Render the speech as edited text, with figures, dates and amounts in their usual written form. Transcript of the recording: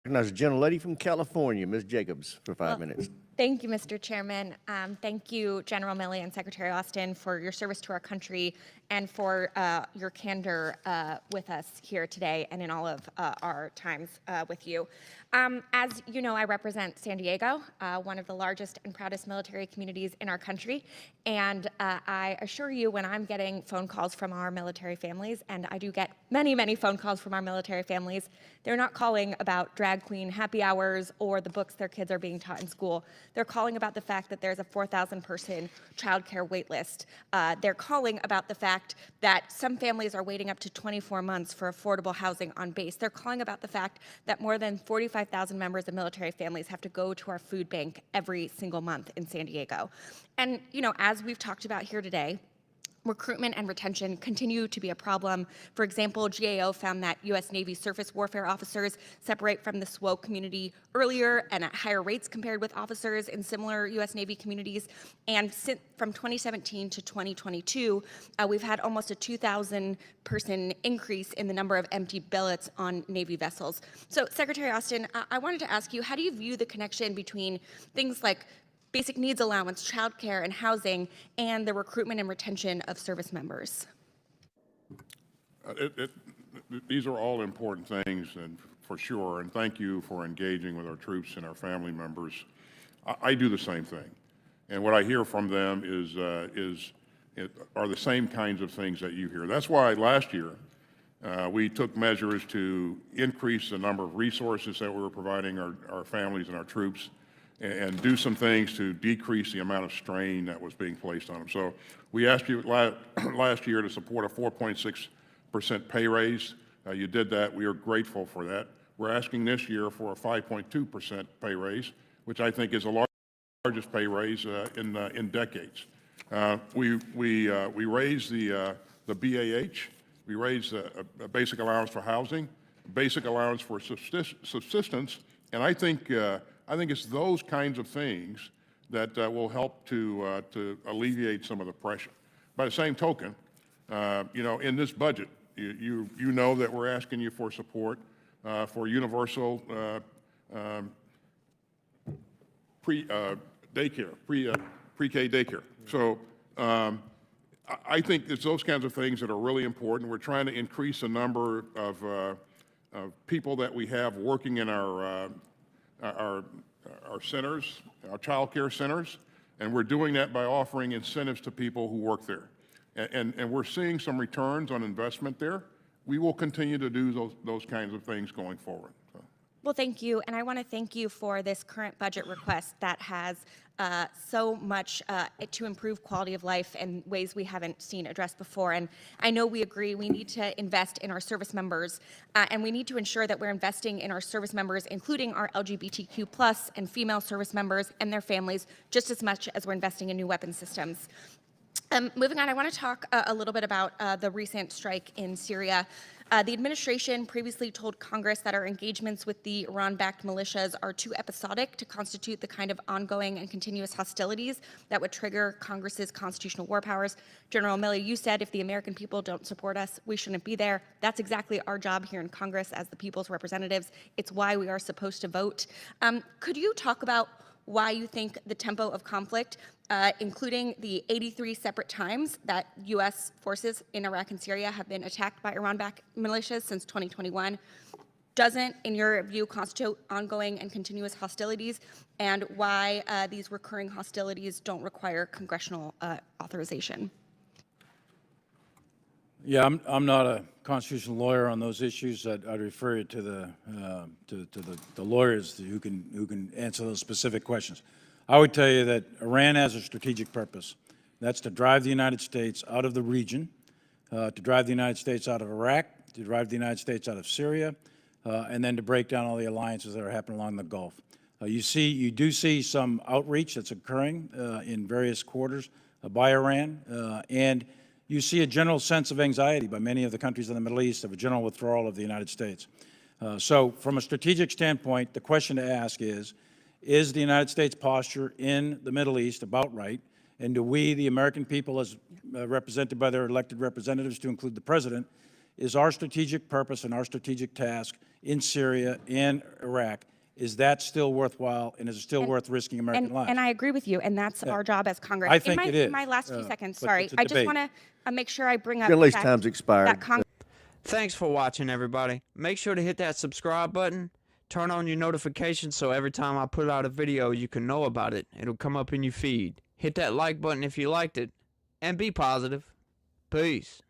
Recognize the gentlelady from California, Ms. Jacobs, for 5 minutes. Thank you, Mr. Chairman. Thank you, General Milley and Secretary Austin, for your service to our country and for your candor with us here today and in all of our times with you. As you know, I represent San Diego, one of the largest and proudest military communities in our country. And I assure you, when I'm getting phone calls from our military families, and I do get many, many phone calls from our military families, they're not calling about drag queen happy hours or the books their kids are being taught in school. They're calling about the fact that there's a 4,000 person childcare wait list. They're calling about the fact that some families are waiting up to 24 months for affordable housing on base. They're calling about the fact that more than 45,000 members of military families have to go to our food bank every single month in San Diego. And, you know, as we've talked about here today, recruitment and retention continue to be a problem. For example, GAO found that U.S. Navy surface warfare officers separate from the SWO community earlier and at higher rates compared with officers in similar U.S. Navy communities. And from 2017 to 2022, we've had almost a 2,000 person increase in the number of empty billets on Navy vessels. So, Secretary Austin, I wanted to ask you, how do you view the connection between things like basic needs allowance, childcare, and housing, and the recruitment and retention of service members? These are all important things, and for sure, and thank you for engaging with our troops and our family members. I do the same thing, and what I hear from them are the same kinds of things that you hear. That's why last year we took measures to increase the number of resources that we were providing our families and our troops, and do some things to decrease the amount of strain that was being placed on them. So we asked you last year to support a 4.6% pay raise. You did that. We are grateful for that. We're asking this year for a 5.2% pay raise, which I think is the largest pay raise in decades. We raised the BAH. We raised a basic allowance for housing, basic allowance for subsistence, and I think it's those kinds of things that will help to alleviate some of the pressure. By the same token, you know, in this budget, you know that we're asking you for support for universal pre-K daycare. So I think it's those kinds of things that are really important. We're trying to increase the number of people that we have working in our centers, our child care centers, and we're doing that by offering incentives to people who work there. And we're seeing some returns on investment there. We will continue to do those kinds of things going forward. So. Well, thank you, and I want to thank you for this current budget request that has so much to improve quality of life in ways we haven't seen addressed before. And I know we agree we need to invest in our service members, and we need to ensure that we're investing in our service members, including our LGBTQ+ and female service members and their families, just as much as we're investing in new weapon systems. Moving on, I want to talk a little bit about the recent strike in Syria. The administration previously told Congress that our engagements with the Iran-backed militias are too episodic to constitute the kind of ongoing and continuous hostilities that would trigger Congress's constitutional war powers. General Milley, you said if the American people don't support us, we shouldn't be there. That's exactly our job here in Congress as the people's representatives. It's why we are supposed to vote. Could you talk about why you think the tempo of conflict, including the 83 separate times that U.S. forces in Iraq and Syria have been attacked by Iran-backed militias since 2021, doesn't, in your view, constitute ongoing and continuous hostilities, and why these recurring hostilities don't require congressional authorization? Yeah, I'm not a constitutional lawyer on those issues. I'd refer you to the lawyers who can answer those specific questions. I would tell you that Iran has a strategic purpose. That's to drive the United States out of the region, to drive the United States out of Iraq, to drive the United States out of Syria, and then to break down all the alliances that are happening along the Gulf. You do see some outreach that's occurring in various quarters by Iran, and you see a general sense of anxiety by many of the countries in the Middle East of a general withdrawal of the United States. So from a strategic standpoint, the question to ask is the United States posture in the Middle East about right? And do we, the American people, as represented by their elected representatives, to include the president, is our strategic purpose and our strategic task in Syria and Iraq, is that still worthwhile, and is it still worth risking American lives? And I agree with you, and that's our job as Congress. I think it is. In my last few seconds, but sorry, it's a I just debate. want to make sure I bring up Milley's the fact time's expired. that Congress Thanks for watching, everybody. Make sure to hit that subscribe button. Turn on your notifications so every time I put out a video, you can know about it. It'll come up in your feed. Hit that like button if you liked it. And be positive. Peace.